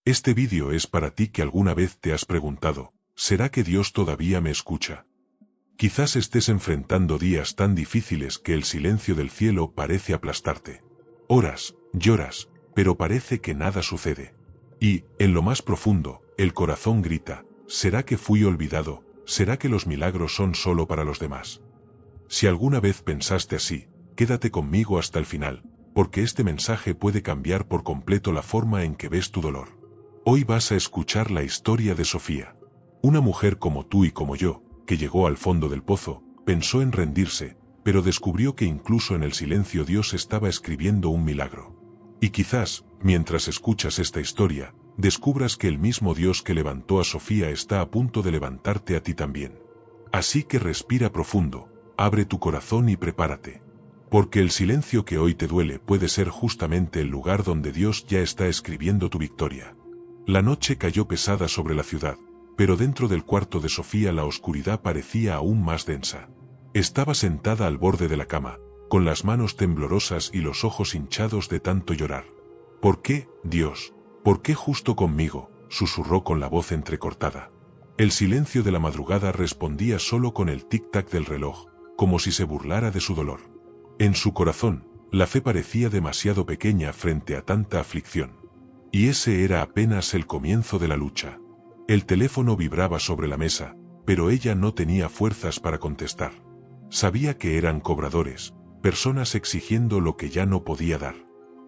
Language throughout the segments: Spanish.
Este vídeo es para ti que alguna vez te has preguntado, ¿será que Dios todavía me escucha? Quizás estés enfrentando días tan difíciles que el silencio del cielo parece aplastarte. Oras, lloras, pero parece que nada sucede. Y, en lo más profundo, el corazón grita, ¿será que fui olvidado? ¿Será que los milagros son solo para los demás? Si alguna vez pensaste así, quédate conmigo hasta el final, porque este mensaje puede cambiar por completo la forma en que ves tu dolor. Hoy vas a escuchar la historia de Sofía. Una mujer como tú y como yo, que llegó al fondo del pozo, pensó en rendirse, pero descubrió que incluso en el silencio Dios estaba escribiendo un milagro. Y quizás, mientras escuchas esta historia, descubras que el mismo Dios que levantó a Sofía está a punto de levantarte a ti también. Así que respira profundo, abre tu corazón y prepárate. Porque el silencio que hoy te duele puede ser justamente el lugar donde Dios ya está escribiendo tu victoria. La noche cayó pesada sobre la ciudad, pero dentro del cuarto de Sofía la oscuridad parecía aún más densa. Estaba sentada al borde de la cama, con las manos temblorosas y los ojos hinchados de tanto llorar. ¿Por qué, Dios? ¿Por qué justo conmigo?, susurró con la voz entrecortada. El silencio de la madrugada respondía solo con el tic-tac del reloj, como si se burlara de su dolor. En su corazón, la fe parecía demasiado pequeña frente a tanta aflicción. Y ese era apenas el comienzo de la lucha. El teléfono vibraba sobre la mesa, pero ella no tenía fuerzas para contestar. Sabía que eran cobradores, personas exigiendo lo que ya no podía dar.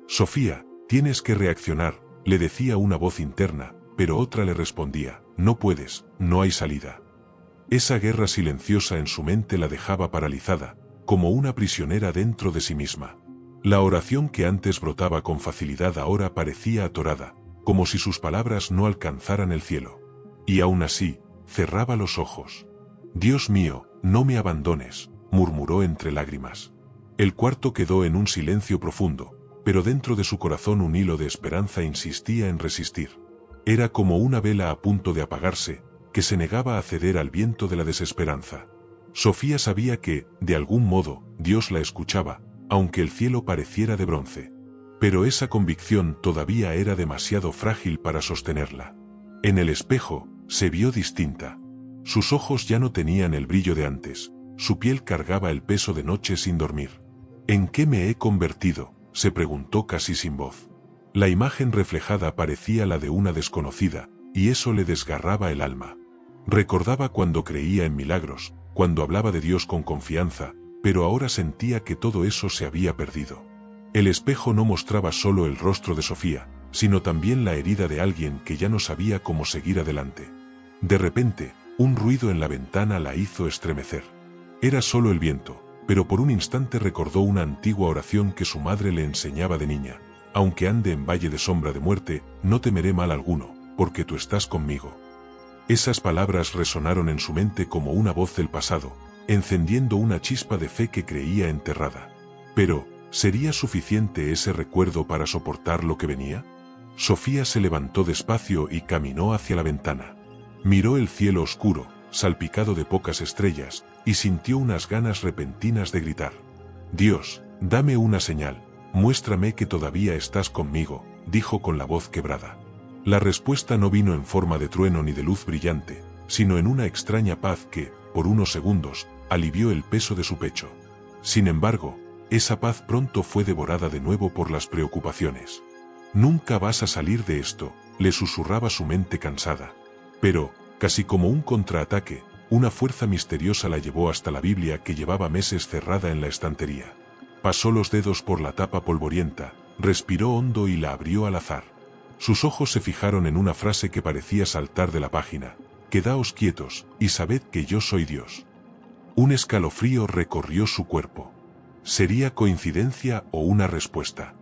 Sofía, tienes que reaccionar, le decía una voz interna, pero otra le respondía, no puedes, no hay salida. Esa guerra silenciosa en su mente la dejaba paralizada, como una prisionera dentro de sí misma. La oración que antes brotaba con facilidad ahora parecía atorada, como si sus palabras no alcanzaran el cielo. Y aún así, cerraba los ojos. Dios mío, no me abandones, murmuró entre lágrimas. El cuarto quedó en un silencio profundo, pero dentro de su corazón un hilo de esperanza insistía en resistir. Era como una vela a punto de apagarse, que se negaba a ceder al viento de la desesperanza. Sofía sabía que, de algún modo, Dios la escuchaba, aunque el cielo pareciera de bronce. Pero esa convicción todavía era demasiado frágil para sostenerla. En el espejo, se vio distinta. Sus ojos ya no tenían el brillo de antes, su piel cargaba el peso de noches sin dormir. ¿En qué me he convertido?, se preguntó casi sin voz. La imagen reflejada parecía la de una desconocida, y eso le desgarraba el alma. Recordaba cuando creía en milagros, cuando hablaba de Dios con confianza, pero ahora sentía que todo eso se había perdido. El espejo no mostraba solo el rostro de Sofía, sino también la herida de alguien que ya no sabía cómo seguir adelante. De repente, un ruido en la ventana la hizo estremecer. Era solo el viento, pero por un instante recordó una antigua oración que su madre le enseñaba de niña: aunque ande en valle de sombra de muerte, no temeré mal alguno, porque tú estás conmigo. Esas palabras resonaron en su mente como una voz del pasado, encendiendo una chispa de fe que creía enterrada. Pero, ¿sería suficiente ese recuerdo para soportar lo que venía? Sofía se levantó despacio y caminó hacia la ventana. Miró el cielo oscuro, salpicado de pocas estrellas, y sintió unas ganas repentinas de gritar. Dios, dame una señal, muéstrame que todavía estás conmigo, dijo con la voz quebrada. La respuesta no vino en forma de trueno ni de luz brillante, sino en una extraña paz que, por unos segundos, alivió el peso de su pecho. Sin embargo, esa paz pronto fue devorada de nuevo por las preocupaciones. Nunca vas a salir de esto, le susurraba su mente cansada. Pero, casi como un contraataque, una fuerza misteriosa la llevó hasta la Biblia que llevaba meses cerrada en la estantería. Pasó los dedos por la tapa polvorienta, respiró hondo y la abrió al azar. Sus ojos se fijaron en una frase que parecía saltar de la página: quedaos quietos, y sabed que yo soy Dios. Un escalofrío recorrió su cuerpo. ¿Sería coincidencia o una respuesta?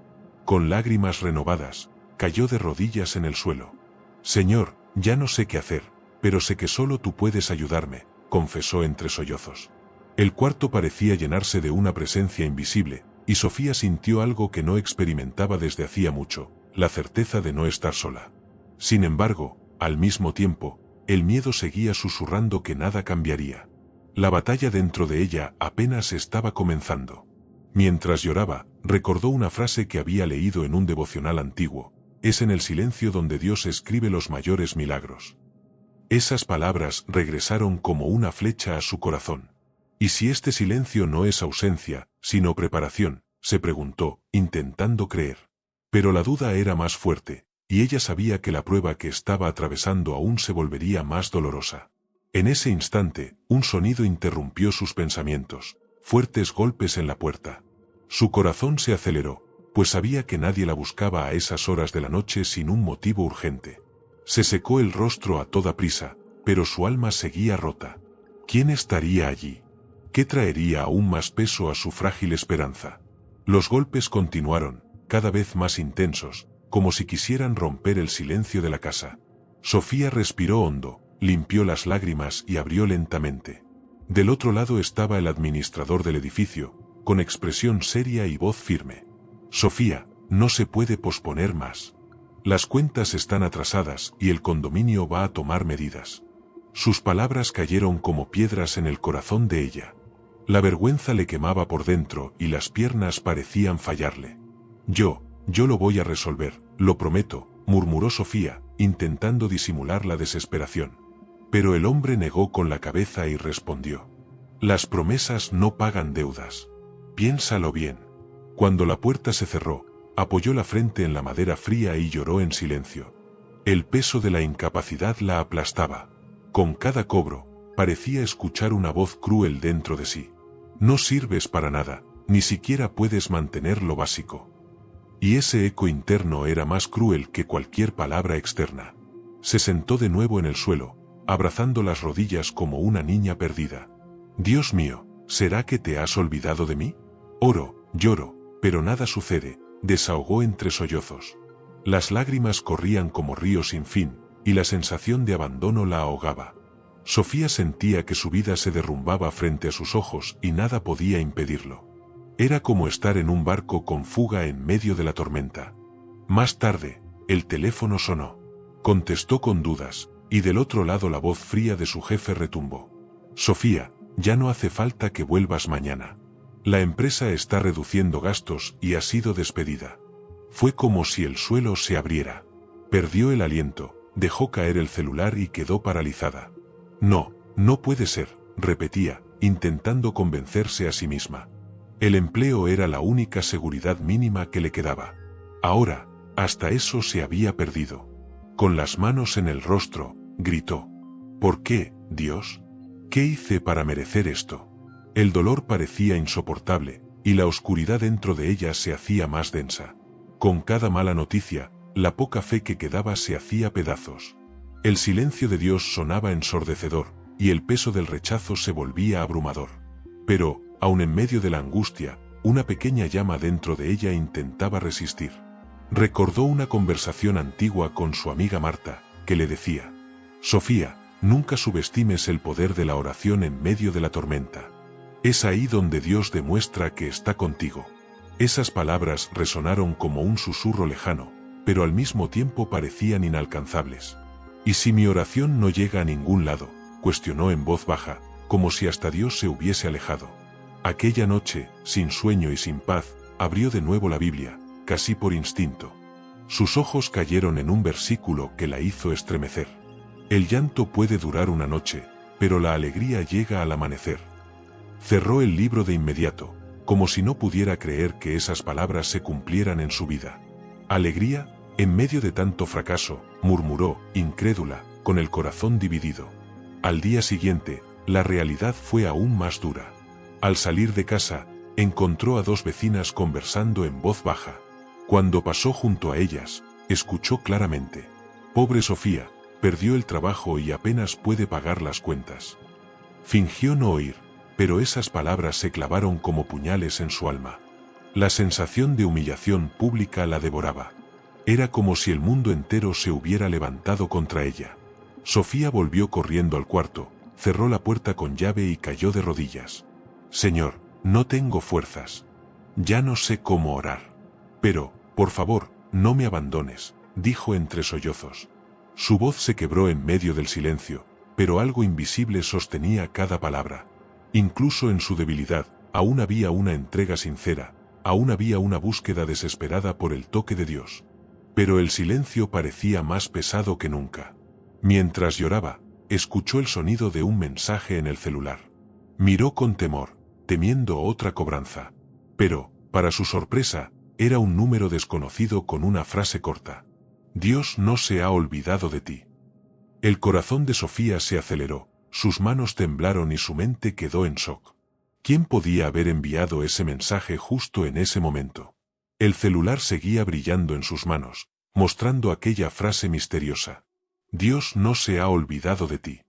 Con lágrimas renovadas, cayó de rodillas en el suelo. Señor, ya no sé qué hacer, pero sé que solo tú puedes ayudarme, confesó entre sollozos. El cuarto parecía llenarse de una presencia invisible, y Sofía sintió algo que no experimentaba desde hacía mucho: la certeza de no estar sola. Sin embargo, al mismo tiempo, el miedo seguía susurrando que nada cambiaría. La batalla dentro de ella apenas estaba comenzando. Mientras lloraba, recordó una frase que había leído en un devocional antiguo: Es en el silencio donde Dios escribe los mayores milagros. Esas palabras regresaron como una flecha a su corazón. ¿Y si este silencio no es ausencia, sino preparación?, se preguntó, intentando creer. Pero la duda era más fuerte, y ella sabía que la prueba que estaba atravesando aún se volvería más dolorosa. En ese instante, un sonido interrumpió sus pensamientos, fuertes golpes en la puerta. Su corazón se aceleró, pues sabía que nadie la buscaba a esas horas de la noche sin un motivo urgente. Se secó el rostro a toda prisa, pero su alma seguía rota. ¿Quién estaría allí? ¿Qué traería aún más peso a su frágil esperanza? Los golpes continuaron, cada vez más intensos, como si quisieran romper el silencio de la casa. Sofía respiró hondo, limpió las lágrimas y abrió lentamente. Del otro lado estaba el administrador del edificio, con expresión seria y voz firme. Sofía, no se puede posponer más. Las cuentas están atrasadas y el condominio va a tomar medidas. Sus palabras cayeron como piedras en el corazón de ella. La vergüenza le quemaba por dentro y las piernas parecían fallarle. Yo lo voy a resolver, lo prometo, murmuró Sofía, intentando disimular la desesperación. Pero el hombre negó con la cabeza y respondió: las promesas no pagan deudas. Piénsalo bien. Cuando la puerta se cerró, apoyó la frente en la madera fría y lloró en silencio. El peso de la incapacidad la aplastaba. Con cada cobro, parecía escuchar una voz cruel dentro de sí. No sirves para nada, ni siquiera puedes mantener lo básico. Y ese eco interno era más cruel que cualquier palabra externa. Se sentó de nuevo en el suelo, abrazando las rodillas como una niña perdida. Dios mío, ¿será que te has olvidado de mí? Oro, lloro, pero nada sucede, desahogó entre sollozos. Las lágrimas corrían como ríos sin fin, y la sensación de abandono la ahogaba. Sofía sentía que su vida se derrumbaba frente a sus ojos y nada podía impedirlo. Era como estar en un barco con fuga en medio de la tormenta. Más tarde, el teléfono sonó. Contestó con dudas, y del otro lado la voz fría de su jefe retumbó. Sofía, ya no hace falta que vuelvas mañana. La empresa está reduciendo gastos y ha sido despedida. Fue como si el suelo se abriera. Perdió el aliento, dejó caer el celular y quedó paralizada. No, no puede ser, repetía, intentando convencerse a sí misma. El empleo era la única seguridad mínima que le quedaba. Ahora, hasta eso se había perdido. Con las manos en el rostro, gritó: ¿por qué, Dios? ¿Qué hice para merecer esto? El dolor parecía insoportable, y la oscuridad dentro de ella se hacía más densa. Con cada mala noticia, la poca fe que quedaba se hacía pedazos. El silencio de Dios sonaba ensordecedor, y el peso del rechazo se volvía abrumador. Pero, aun en medio de la angustia, una pequeña llama dentro de ella intentaba resistir. Recordó una conversación antigua con su amiga Marta, que le decía: Sofía, nunca subestimes el poder de la oración en medio de la tormenta. Es ahí donde Dios demuestra que está contigo. Esas palabras resonaron como un susurro lejano, pero al mismo tiempo parecían inalcanzables. ¿Y si mi oración no llega a ningún lado?, cuestionó en voz baja, como si hasta Dios se hubiese alejado. Aquella noche, sin sueño y sin paz, abrió de nuevo la Biblia, casi por instinto. Sus ojos cayeron en un versículo que la hizo estremecer. El llanto puede durar una noche, pero la alegría llega al amanecer. Cerró el libro de inmediato, como si no pudiera creer que esas palabras se cumplieran en su vida. ¿Alegría, en medio de tanto fracaso?, murmuró, incrédula, con el corazón dividido. Al día siguiente, la realidad fue aún más dura. Al salir de casa, encontró a dos vecinas conversando en voz baja. Cuando pasó junto a ellas, escuchó claramente: pobre Sofía, perdió el trabajo y apenas puede pagar las cuentas. Fingió no oír, pero esas palabras se clavaron como puñales en su alma. La sensación de humillación pública la devoraba. Era como si el mundo entero se hubiera levantado contra ella. Sofía volvió corriendo al cuarto, cerró la puerta con llave y cayó de rodillas. Señor, no tengo fuerzas. Ya no sé cómo orar. Pero, por favor, no me abandones, dijo entre sollozos. Su voz se quebró en medio del silencio, pero algo invisible sostenía cada palabra. Incluso en su debilidad, aún había una entrega sincera, aún había una búsqueda desesperada por el toque de Dios. Pero el silencio parecía más pesado que nunca. Mientras lloraba, escuchó el sonido de un mensaje en el celular. Miró con temor, temiendo otra cobranza. Pero, para su sorpresa, era un número desconocido con una frase corta. Dios no se ha olvidado de ti. El corazón de Sofía se aceleró, sus manos temblaron y su mente quedó en shock. ¿Quién podía haber enviado ese mensaje justo en ese momento? El celular seguía brillando en sus manos, mostrando aquella frase misteriosa. Dios no se ha olvidado de ti.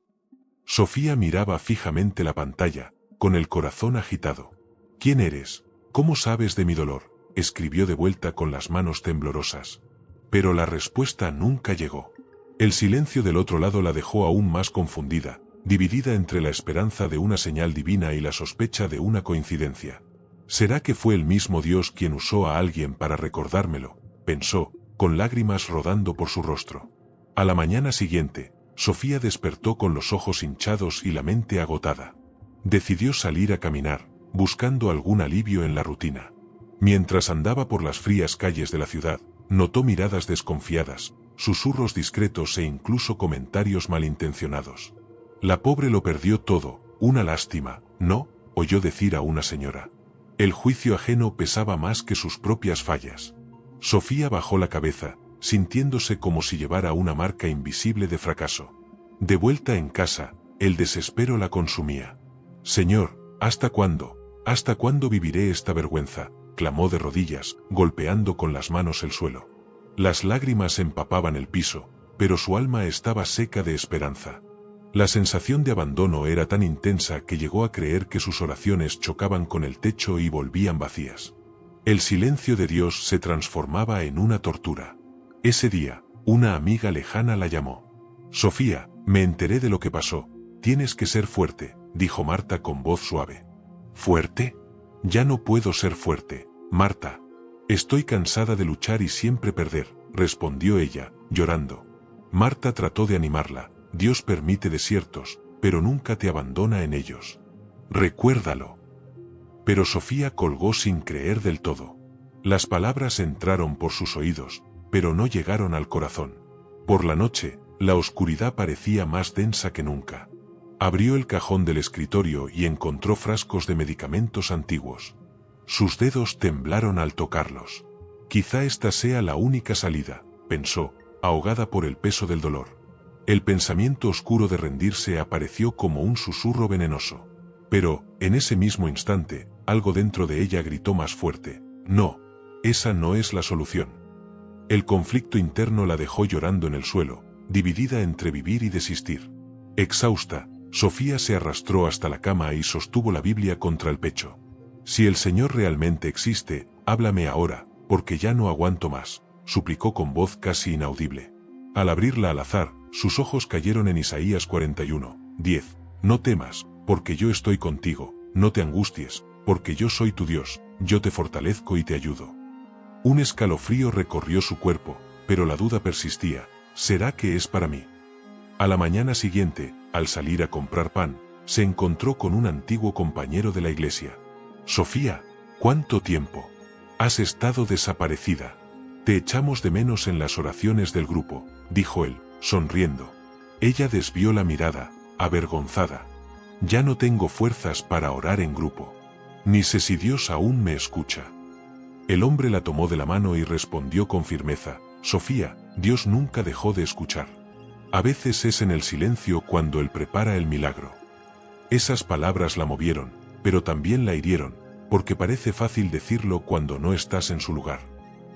Sofía miraba fijamente la pantalla, con el corazón agitado. ¿Quién eres? ¿Cómo sabes de mi dolor?, escribió de vuelta con las manos temblorosas. Pero la respuesta nunca llegó. El silencio del otro lado la dejó aún más confundida, dividida entre la esperanza de una señal divina y la sospecha de una coincidencia. ¿Será que fue el mismo Dios quien usó a alguien para recordármelo?, pensó, con lágrimas rodando por su rostro. A la mañana siguiente, Sofía despertó con los ojos hinchados y la mente agotada. Decidió salir a caminar, buscando algún alivio en la rutina. Mientras andaba por las frías calles de la ciudad, notó miradas desconfiadas, susurros discretos e incluso comentarios malintencionados. La pobre lo perdió todo, una lástima, ¿no?, oyó decir a una señora. El juicio ajeno pesaba más que sus propias fallas. Sofía bajó la cabeza, sintiéndose como si llevara una marca invisible de fracaso. De vuelta en casa, el desespero la consumía. Señor, ¿hasta cuándo? ¿Hasta cuándo viviré esta vergüenza?, clamó de rodillas, golpeando con las manos el suelo. Las lágrimas empapaban el piso, pero su alma estaba seca de esperanza. La sensación de abandono era tan intensa que llegó a creer que sus oraciones chocaban con el techo y volvían vacías. El silencio de Dios se transformaba en una tortura. Ese día, una amiga lejana la llamó. Sofía, me enteré de lo que pasó. Tienes que ser fuerte, dijo Marta con voz suave. ¿Fuerte? Ya no puedo ser fuerte, Marta. Estoy cansada de luchar y siempre perder, respondió ella, llorando. Marta trató de animarla. Dios permite desiertos, pero nunca te abandona en ellos. Recuérdalo. Pero Sofía colgó sin creer del todo. Las palabras entraron por sus oídos, pero no llegaron al corazón. Por la noche, la oscuridad parecía más densa que nunca. Abrió el cajón del escritorio y encontró frascos de medicamentos antiguos. Sus dedos temblaron al tocarlos. Quizá esta sea la única salida, pensó, ahogada por el peso del dolor. El pensamiento oscuro de rendirse apareció como un susurro venenoso. Pero, en ese mismo instante, algo dentro de ella gritó más fuerte. No, esa no es la solución. El conflicto interno la dejó llorando en el suelo, dividida entre vivir y desistir. Exhausta, Sofía se arrastró hasta la cama y sostuvo la Biblia contra el pecho. Si el Señor realmente existe, háblame ahora, porque ya no aguanto más, suplicó con voz casi inaudible. Al abrirla al azar, sus ojos cayeron en Isaías 41:10. No temas, porque yo estoy contigo, no te angusties, porque yo soy tu Dios, yo te fortalezco y te ayudo. Un escalofrío recorrió su cuerpo, pero la duda persistía, ¿será que es para mí? A la mañana siguiente, al salir a comprar pan, se encontró con un antiguo compañero de la iglesia. Sofía, ¿cuánto tiempo? Has estado desaparecida. Te echamos de menos en las oraciones del grupo, dijo él, sonriendo. Ella desvió la mirada, avergonzada. Ya no tengo fuerzas para orar en grupo. Ni sé si Dios aún me escucha. El hombre la tomó de la mano y respondió con firmeza, Sofía, Dios nunca dejó de escuchar. A veces es en el silencio cuando Él prepara el milagro. Esas palabras la movieron, pero también la hirieron, porque parece fácil decirlo cuando no estás en su lugar.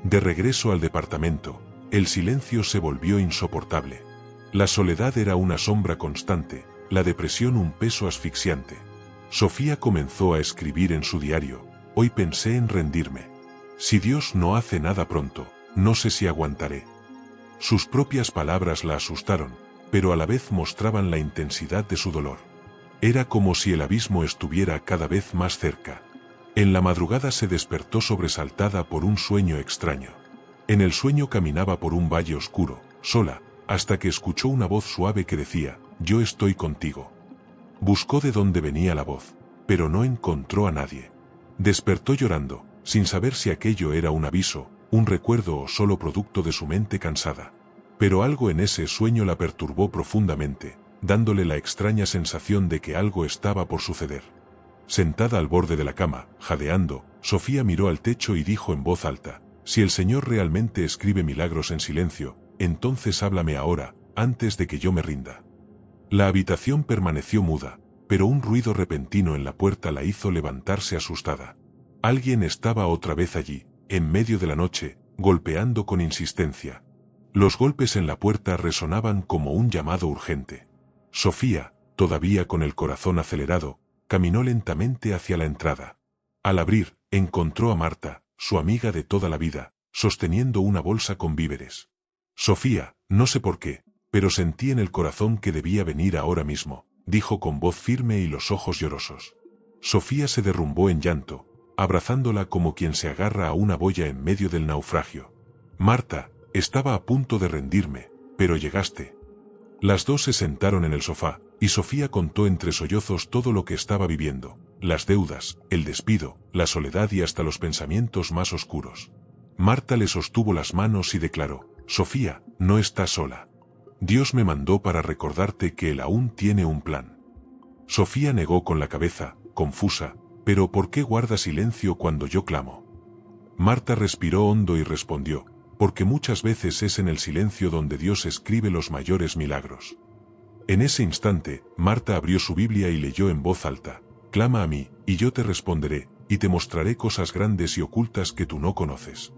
De regreso al departamento, el silencio se volvió insoportable. La soledad era una sombra constante, la depresión un peso asfixiante. Sofía comenzó a escribir en su diario, hoy pensé en rendirme. Si Dios no hace nada pronto, no sé si aguantaré. Sus propias palabras la asustaron, pero a la vez mostraban la intensidad de su dolor. Era como si el abismo estuviera cada vez más cerca. En la madrugada se despertó sobresaltada por un sueño extraño. En el sueño caminaba por un valle oscuro, sola, hasta que escuchó una voz suave que decía, yo estoy contigo. Buscó de dónde venía la voz, pero no encontró a nadie. Despertó llorando, sin saber si aquello era un aviso, un recuerdo o solo producto de su mente cansada. Pero algo en ese sueño la perturbó profundamente, dándole la extraña sensación de que algo estaba por suceder. Sentada al borde de la cama, jadeando, Sofía miró al techo y dijo en voz alta: «Si el Señor realmente escribe milagros en silencio, entonces háblame ahora, antes de que yo me rinda». La habitación permaneció muda, pero un ruido repentino en la puerta la hizo levantarse asustada. Alguien estaba otra vez allí, en medio de la noche, golpeando con insistencia. Los golpes en la puerta resonaban como un llamado urgente. Sofía, todavía con el corazón acelerado, caminó lentamente hacia la entrada. Al abrir, encontró a Marta, su amiga de toda la vida, sosteniendo una bolsa con víveres. «Sofía, no sé por qué, pero sentí en el corazón que debía venir ahora mismo», dijo con voz firme y los ojos llorosos. Sofía se derrumbó en llanto, abrazándola como quien se agarra a una boya en medio del naufragio. «Marta, estaba a punto de rendirme, pero llegaste». Las dos se sentaron en el sofá, y Sofía contó entre sollozos todo lo que estaba viviendo: las deudas, el despido, la soledad y hasta los pensamientos más oscuros. Marta le sostuvo las manos y declaró: «Sofía, no estás sola. Dios me mandó para recordarte que Él aún tiene un plan». Sofía negó con la cabeza, confusa: «¿Pero por qué guarda silencio cuando yo clamo?». Marta respiró hondo y respondió: «Porque muchas veces es en el silencio donde Dios escribe los mayores milagros». En ese instante, Marta abrió su Biblia y leyó en voz alta: «Clama a mí, y yo te responderé, y te mostraré cosas grandes y ocultas que tú no conoces».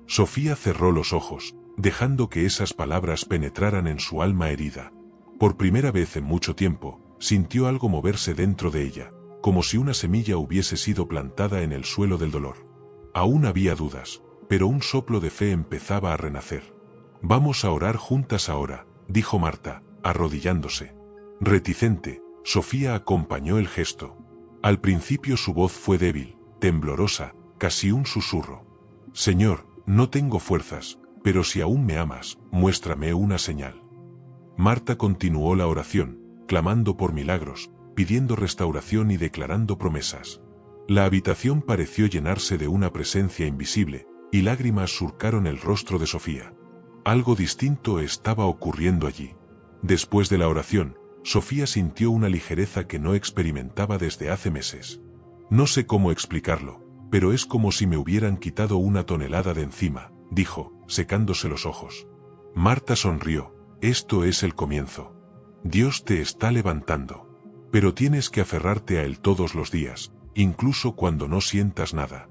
Sofía cerró los ojos, dejando que esas palabras penetraran en su alma herida. Por primera vez en mucho tiempo, sintió algo moverse dentro de ella, como si una semilla hubiese sido plantada en el suelo del dolor. Aún había dudas, pero un soplo de fe empezaba a renacer. «Vamos a orar juntas ahora», dijo Marta, arrodillándose. Reticente, Sofía acompañó el gesto. Al principio su voz fue débil, temblorosa, casi un susurro. «Señor, no tengo fuerzas, pero si aún me amas, muéstrame una señal». Marta continuó la oración, clamando por milagros, pidiendo restauración y declarando promesas. La habitación pareció llenarse de una presencia invisible, y lágrimas surcaron el rostro de Sofía. Algo distinto estaba ocurriendo allí. Después de la oración, Sofía sintió una ligereza que no experimentaba desde hace meses. «No sé cómo explicarlo, pero es como si me hubieran quitado una tonelada de encima», dijo, secándose los ojos. Marta sonrió: «Esto es el comienzo. Dios te está levantando. Pero tienes que aferrarte a Él todos los días, incluso cuando no sientas nada».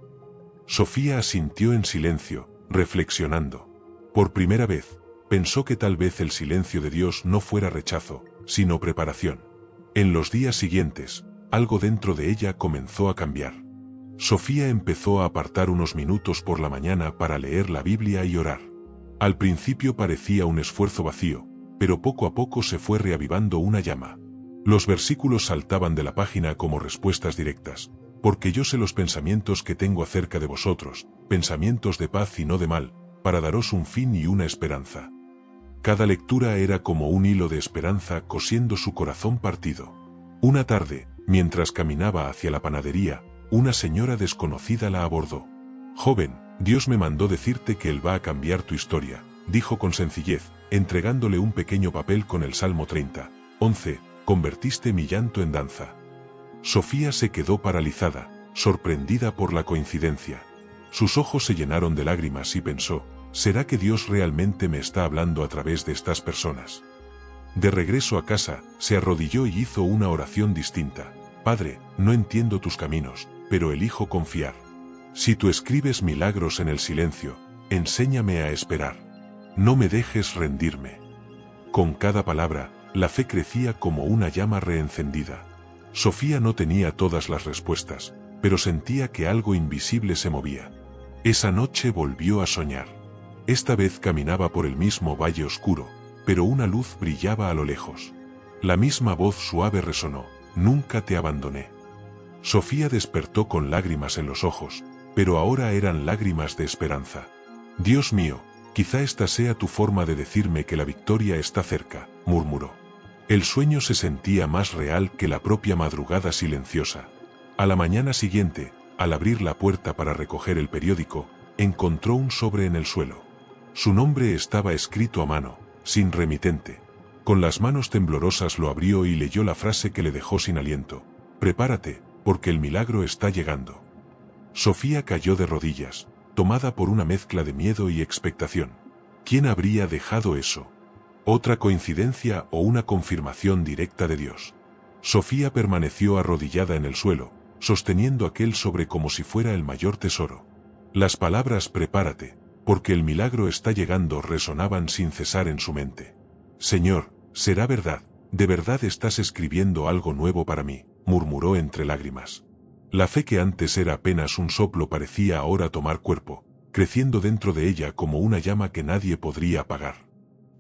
Sofía asintió en silencio, reflexionando. Por primera vez, pensó que tal vez el silencio de Dios no fuera rechazo, sino preparación. En los días siguientes, algo dentro de ella comenzó a cambiar. Sofía empezó a apartar unos minutos por la mañana para leer la Biblia y orar. Al principio parecía un esfuerzo vacío, pero poco a poco se fue reavivando una llama. Los versículos saltaban de la página como respuestas directas: «Porque yo sé los pensamientos que tengo acerca de vosotros, pensamientos de paz y no de mal, para daros un fin y una esperanza». Cada lectura era como un hilo de esperanza cosiendo su corazón partido. Una tarde, mientras caminaba hacia la panadería, una señora desconocida la abordó. «Joven, Dios me mandó decirte que Él va a cambiar tu historia», dijo con sencillez, entregándole un pequeño papel con el Salmo 30, 11, «Convertiste mi llanto en danza». Sofía se quedó paralizada, sorprendida por la coincidencia. Sus ojos se llenaron de lágrimas y pensó: ¿será que Dios realmente me está hablando a través de estas personas? De regreso a casa, se arrodilló y hizo una oración distinta: «Padre, no entiendo tus caminos, pero elijo confiar. Si tú escribes milagros en el silencio, enséñame a esperar. No me dejes rendirme». Con cada palabra, la fe crecía como una llama reencendida. Sofía no tenía todas las respuestas, pero sentía que algo invisible se movía. Esa noche volvió a soñar. Esta vez caminaba por el mismo valle oscuro, pero una luz brillaba a lo lejos. La misma voz suave resonó: «Nunca te abandoné». Sofía despertó con lágrimas en los ojos, pero ahora eran lágrimas de esperanza. «Dios mío, quizá esta sea tu forma de decirme que la victoria está cerca», murmuró. El sueño se sentía más real que la propia madrugada silenciosa. A la mañana siguiente, al abrir la puerta para recoger el periódico, encontró un sobre en el suelo. Su nombre estaba escrito a mano, sin remitente. Con las manos temblorosas lo abrió y leyó la frase que le dejó sin aliento. Prepárate, porque el milagro está llegando. Sofía cayó de rodillas, tomada por una mezcla de miedo y expectación. ¿Quién habría dejado eso? ¿Otra coincidencia o una confirmación directa de Dios? Sofía permaneció arrodillada en el suelo, sosteniendo aquel sobre como si fuera el mayor tesoro. Las palabras prepárate, porque el milagro está llegando resonaban sin cesar en su mente. Señor, será verdad, de verdad estás escribiendo algo nuevo para mí, murmuró entre lágrimas. La fe que antes era apenas un soplo parecía ahora tomar cuerpo, creciendo dentro de ella como una llama que nadie podría apagar.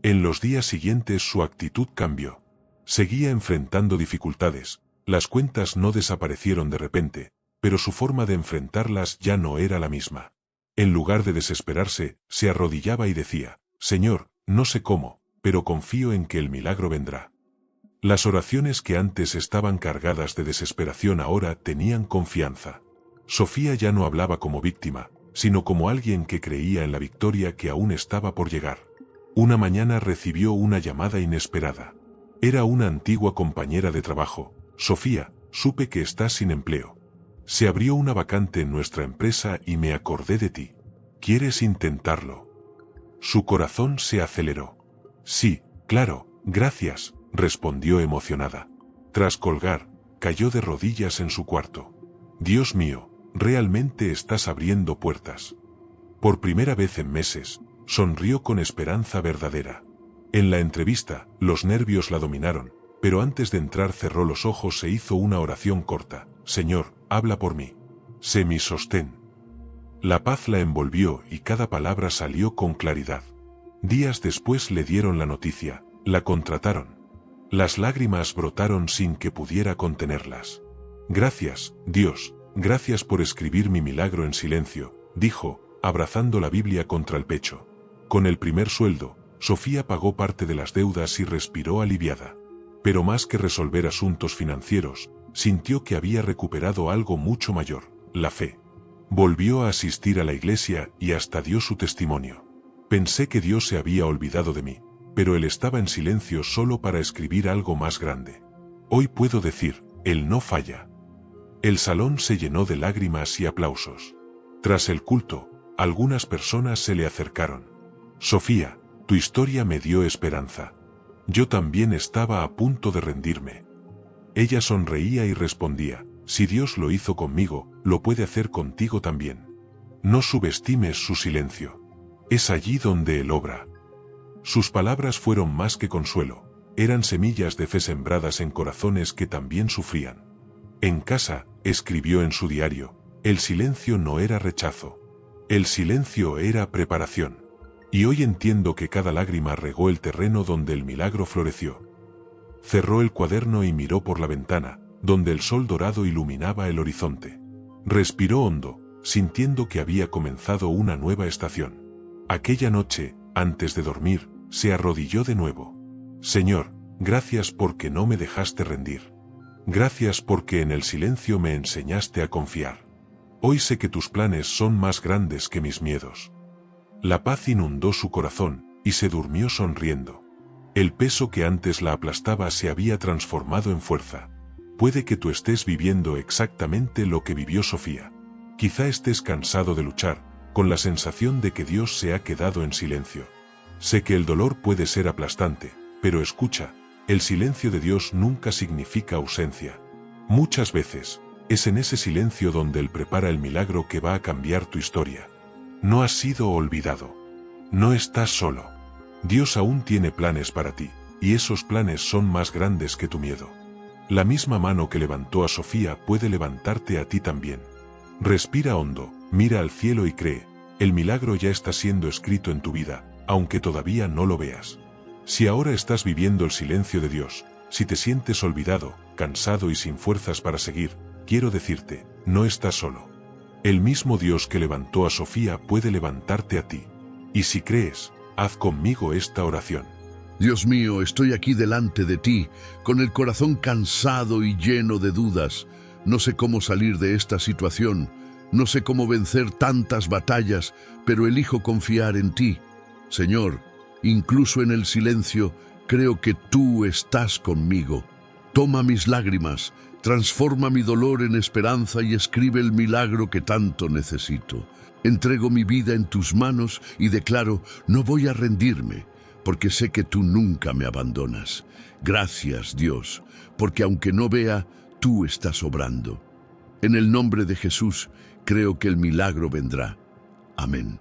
En los días siguientes su actitud cambió. Seguía enfrentando dificultades, las cuentas no desaparecieron de repente, pero su forma de enfrentarlas ya no era la misma. En lugar de desesperarse, se arrodillaba y decía, Señor, no sé cómo, pero confío en que el milagro vendrá. Las oraciones que antes estaban cargadas de desesperación ahora tenían confianza. Sofía ya no hablaba como víctima, sino como alguien que creía en la victoria que aún estaba por llegar. Una mañana recibió una llamada inesperada. Era una antigua compañera de trabajo. Sofía, supe que estás sin empleo. Se abrió una vacante en nuestra empresa y me acordé de ti. ¿Quieres intentarlo? Su corazón se aceleró. Sí, claro, gracias, respondió emocionada. Tras colgar, cayó de rodillas en su cuarto. Dios mío, realmente estás abriendo puertas. Por primera vez en meses, sonrió con esperanza verdadera. En la entrevista, los nervios la dominaron, pero antes de entrar cerró los ojos e hizo una oración corta. Señor, habla por mí. Sé mi sostén. La paz la envolvió y cada palabra salió con claridad. Días después le dieron la noticia, la contrataron. Las lágrimas brotaron sin que pudiera contenerlas. Gracias, Dios, gracias por escribir mi milagro en silencio, dijo, abrazando la Biblia contra el pecho. Con el primer sueldo, Sofía pagó parte de las deudas y respiró aliviada. Pero más que resolver asuntos financieros, sintió que había recuperado algo mucho mayor, la fe. Volvió a asistir a la iglesia y hasta dio su testimonio. Pensé que Dios se había olvidado de mí, pero Él estaba en silencio solo para escribir algo más grande. Hoy puedo decir, Él no falla. El salón se llenó de lágrimas y aplausos. Tras el culto, algunas personas se le acercaron. Sofía, tu historia me dio esperanza. Yo también estaba a punto de rendirme. Ella sonreía y respondía, si Dios lo hizo conmigo, lo puede hacer contigo también. No subestimes su silencio. Es allí donde Él obra. Sus palabras fueron más que consuelo, eran semillas de fe sembradas en corazones que también sufrían. En casa, escribió en su diario, el silencio no era rechazo. El silencio era preparación. Y hoy entiendo que cada lágrima regó el terreno donde el milagro floreció. Cerró el cuaderno y miró por la ventana, donde el sol dorado iluminaba el horizonte. Respiró hondo, sintiendo que había comenzado una nueva estación. Aquella noche, antes de dormir, se arrodilló de nuevo. Señor, gracias porque no me dejaste rendir. Gracias porque en el silencio me enseñaste a confiar. Hoy sé que tus planes son más grandes que mis miedos. La paz inundó su corazón, y se durmió sonriendo. El peso que antes la aplastaba se había transformado en fuerza. Puede que tú estés viviendo exactamente lo que vivió Sofía. Quizá estés cansado de luchar, con la sensación de que Dios se ha quedado en silencio. Sé que el dolor puede ser aplastante, pero escucha, el silencio de Dios nunca significa ausencia. Muchas veces, es en ese silencio donde Él prepara el milagro que va a cambiar tu historia. No has sido olvidado. No estás solo. Dios aún tiene planes para ti, y esos planes son más grandes que tu miedo. La misma mano que levantó a Sofía puede levantarte a ti también. Respira hondo, mira al cielo y cree, el milagro ya está siendo escrito en tu vida, aunque todavía no lo veas. Si ahora estás viviendo el silencio de Dios, si te sientes olvidado, cansado y sin fuerzas para seguir, quiero decirte, no estás solo. El mismo Dios que levantó a Sofía puede levantarte a ti. Y si crees, haz conmigo esta oración. Dios mío, estoy aquí delante de ti, con el corazón cansado y lleno de dudas. No sé cómo salir de esta situación, No sé cómo vencer tantas batallas, pero elijo confiar en ti. Señor, incluso en el silencio, creo que tú estás conmigo. Toma mis lágrimas, transforma mi dolor en esperanza y escribe el milagro que tanto necesito. Entrego mi vida en tus manos y declaro, no voy a rendirme, porque sé que tú nunca me abandonas. Gracias, Dios, porque aunque no vea, tú estás obrando. En el nombre de Jesús, creo que el milagro vendrá. Amén.